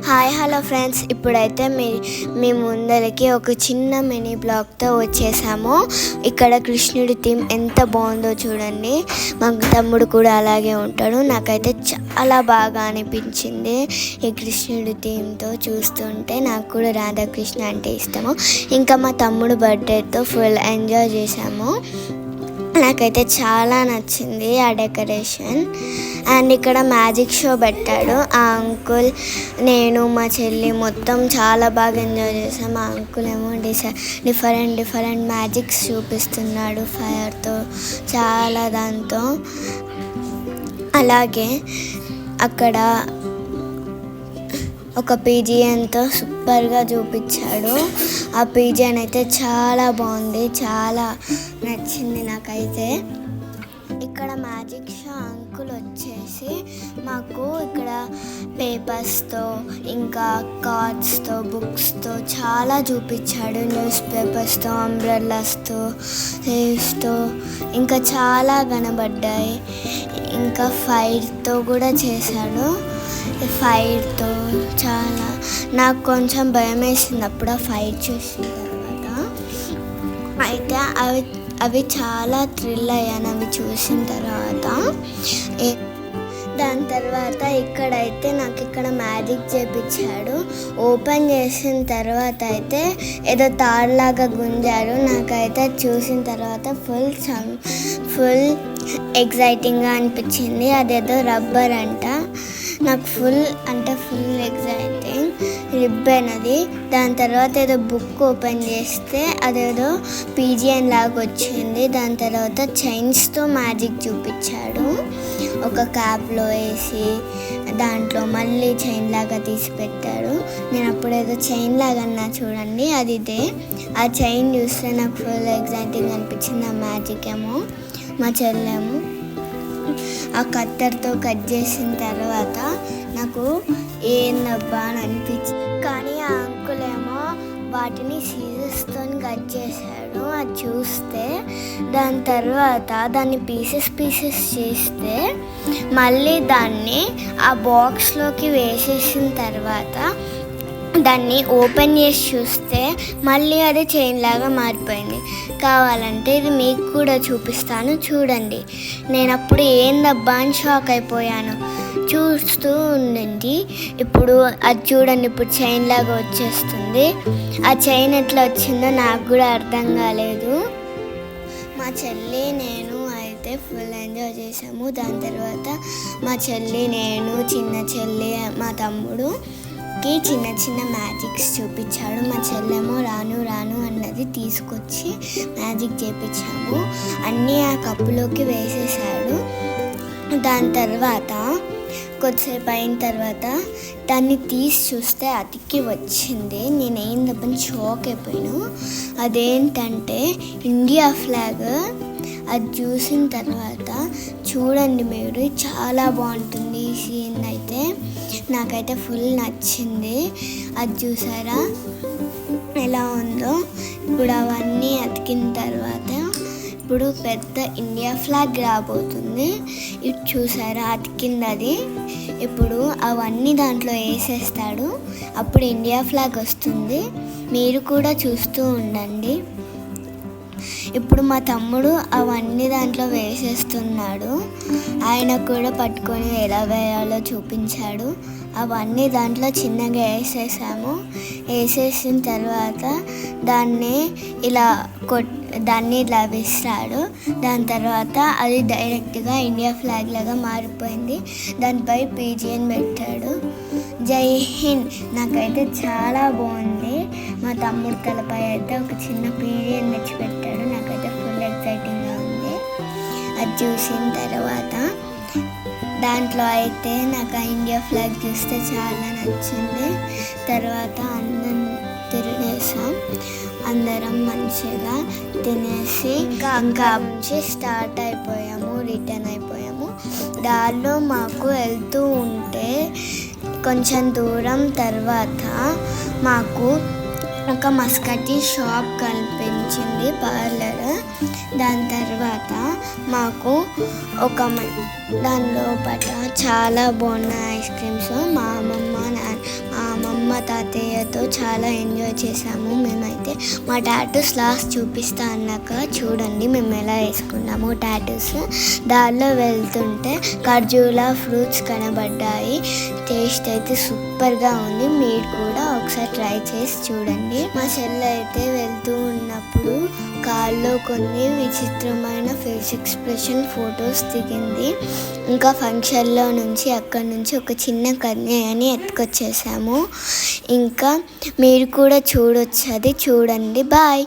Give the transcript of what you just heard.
Hi hello friends, ఇప్పుడైతే మీ ముందరికి ఒక చిన్న మినీ బ్లాగ్తో వచ్చేసాము. ఇక్కడ కృష్ణుడి థీమ్ ఎంత బాగుందో చూడండి. మా తమ్ముడు కూడా అలాగే ఉంటాడు. నాకైతే చాలా బాగా అనిపించింది ఈ కృష్ణుడి థీమ్తో చూస్తుంటే. నాకు కూడా రాధాకృష్ణ అంటే ఇష్టము. ఇంకా మా తమ్ముడు బర్త్డేతో ఫుల్ ఎంజాయ్ చేసాము. నాకైతే చాలా నచ్చింది ఆ డెకరేషన్. అండ్ ఇక్కడ మ్యాజిక్ షో పెట్టాడు ఆ అంకుల్. నేను మా చెల్లి మొత్తం చాలా బాగా ఎంజాయ్ చేసాం. ఆ అంకుల్ ఏమో డిఫరెంట్ మ్యాజిక్స్ చూపిస్తున్నాడు ఫైర్తో, చాలా దాంతో. అలాగే అక్కడ ఒక పీజియన్తో సూపర్గా చూపించాడు. ఆ పీజియన్ అయితే చాలా బాగుంది, చాలా నచ్చింది నాకైతే. ఇక్కడ మ్యాజిక్ షో అంకుల్ వచ్చేసి మాకు ఇక్కడ పేపర్స్తో ఇంకా కార్డ్స్తో బుక్స్తో చాలా చూపించాడు. న్యూస్ పేపర్స్తో, అంబ్రెల్లాస్తో, సేవ్స్తో ఇంకా చాలా కనబడ్డాయి. ఇంకా ఫైర్తో కూడా చేశాడు. ఫైర్తో చాలా నాకు కొంచెం భయం వేసింది అప్పుడు ఆ ఫైర్ చూసిన తర్వాత. అయితే అవి చాలా థ్రిల్ అయ్యాను అవి చూసిన తర్వాత. దాని తర్వాత ఇక్కడైతే నాకు ఇక్కడ మ్యాజిక్ చేపించాడు. ఓపెన్ చేసిన తర్వాత అయితే ఏదో తాడులాగా గుంజారు. నాకైతే చూసిన తర్వాత ఫుల్ ఎగ్జైటింగ్గా అనిపించింది. అదేదో రబ్బర్ అంట. నాకు ఫుల్ ఎగ్జైటింగ్ రిబ్బన్ అది. దాని తర్వాత ఏదో బుక్ ఓపెన్ చేస్తే అదేదో పీజియన్ లాగా వచ్చింది. దాని తర్వాత చైన్స్తో మ్యాజిక్ చూపించాడు. ఒక క్యాప్లో వేసి దాంట్లో మళ్ళీ చైన్ లాగా తీసి పెట్టాడు. నేను అప్పుడు ఏదో చైన్ లాగా అన్నా చూడండి, అది ఇదే. ఆ చైన్ చూస్తే నాకు ఫుల్ ఎగ్జైటింగ్ అనిపించింది. ఆ మ్యాజిక్ ఏమో మా చెల్లెమో ఆ కత్తర్తో కట్ చేసిన తర్వాత నాకు ఏందబ్బా అని అనిపించింది. కానీ ఆ అంకుల్ ఏమో వాటిని సీజర్స్తో కట్ చేశాడు. అది చూస్తే దాని తర్వాత దాన్ని పీసెస్ చేస్తే మళ్ళీ దాన్ని ఆ బాక్స్లోకి వేసేసిన తర్వాత దాన్ని ఓపెన్ చేసి చూస్తే మళ్ళీ అది చైన్ లాగా మారిపోయింది. కావాలంటే ఇది మీకు కూడా చూపిస్తాను చూడండి. నేను అప్పుడు ఏందబ్బా అని షాక్ అయిపోయాను. చూస్తూ ఉండండి. ఇప్పుడు అది చూడండి, ఇప్పుడు చైన్ లాగా వచ్చేస్తుంది. ఆ చైన్ ఎట్లా వచ్చిందో నాకు కూడా అర్థం కాలేదు. మా చెల్లి నేను అయితే ఫుల్ ఎంజాయ్ చేసాము. దాని తర్వాత మా చెల్లి నేను చిన్న చెల్లి మా తమ్ముడు చిన్న మ్యాజిక్స్ చూపించాడు. మా చెల్లెమో రాను అన్నది తీసుకొచ్చి మ్యాజిక్ చేపించాము. అన్నీ ఆ కప్పులోకి వేసేసాడు. దాని తర్వాత కొద్దిసేపు అయిన తర్వాత దాన్ని తీసి చూస్తే అతికి వచ్చింది. నేనేందప్పని షాక్ అయిపోయాను. అదేంటంటే ఇండియా ఫ్లాగ్. అది చూసిన తర్వాత చూడండి మీరు, చాలా బాగుంటుంది ఈ సీన్ అయితే. నాకైతే ఫుల్ నచ్చింది. అది చూసారా ఎలా ఉందో. ఇప్పుడు అవన్నీ అతికిన తర్వాత ఇప్పుడు పెద్ద ఇండియా ఫ్లాగ్ రాబోతుంది. ఇది చూసారా అతికింది అది. ఇప్పుడు అవన్నీ దాంట్లో వేసేస్తాడు. అప్పుడు ఇండియా ఫ్లాగ్ వస్తుంది. మీరు కూడా చూస్తూ ఉండండి. ఇప్పుడు మా తమ్ముడు అవన్నీ దాంట్లో వేసేస్తున్నాడు. ఆయన కూడా పట్టుకొని ఎలా వేయాలో చూపించాడు. అవన్నీ దాంట్లో చిన్నగా వేసేసిన తర్వాత దాన్ని ఇలా విసిరాడు. దాని తర్వాత అది డైరెక్ట్గా ఇండియా ఫ్లాగ్ లాగా మారిపోయింది. దానిపై పీజియన్ పెట్టాడు. జై హింద్. నాకైతే చాలా బాగుంది. మా తమ్ముడు తలపై అయితే ఒక చిన్న పీజియన్ తెచ్చిపెట్టాడు. నాకైతే ఫుల్ ఎక్సైటింగ్గా ఉంది. అది చూసిన తర్వాత దాంట్లో అయితే నాకు ఆ ఇండియా ఫ్లాగ్ చూస్తే చాలా నచ్చింది. తర్వాత తిరిగేసాం. అందరం మంచిగా తినేసి ఇంకా నుంచి స్టార్ట్ అయిపోయాము, రిటర్న్ అయిపోయాము. దారిలో మాకు వెళ్తూ ఉంటే కొంచెం దూరం తర్వాత మాకు ఒక మస్కటీ షాప్ కనిపించింది, పార్లర్. దాని తర్వాత మాకు దాని లోపల చాలా బాగున్నాయి ఐస్ క్రీమ్స్. మా తాతయ్యతో చాలా ఎంజాయ్ చేసాము మేమైతే. మా టాటూస్ లాస్ట్ చూపిస్తా అన్నాక చూడండి మేము ఎలా వేసుకున్నాము టాటూస్. దారిలో వెళ్తుంటే ఖర్జూరా ఫ్రూట్స్ కనబడ్డాయి. టేస్ట్ అయితే సూపర్గా ఉంది. మీరు కూడా ఒకసారి ట్రై చేసి చూడండి. మా చెల్లి అయితే వెళ్తూ ఉన్నప్పుడు కార్లో కొన్ని విచిత్రమైన ఫేస్ ఎక్స్ప్రెషన్ ఫొటోస్ దిగింది. ఇంకా ఫంక్షన్లో నుంచి అక్కడి నుంచి ఒక చిన్న కన్యని ఎత్తుకొచ్చేసాము. ఇంకా మీరు కూడా చూడొచ్చు, అది చూడండి. బాయ్.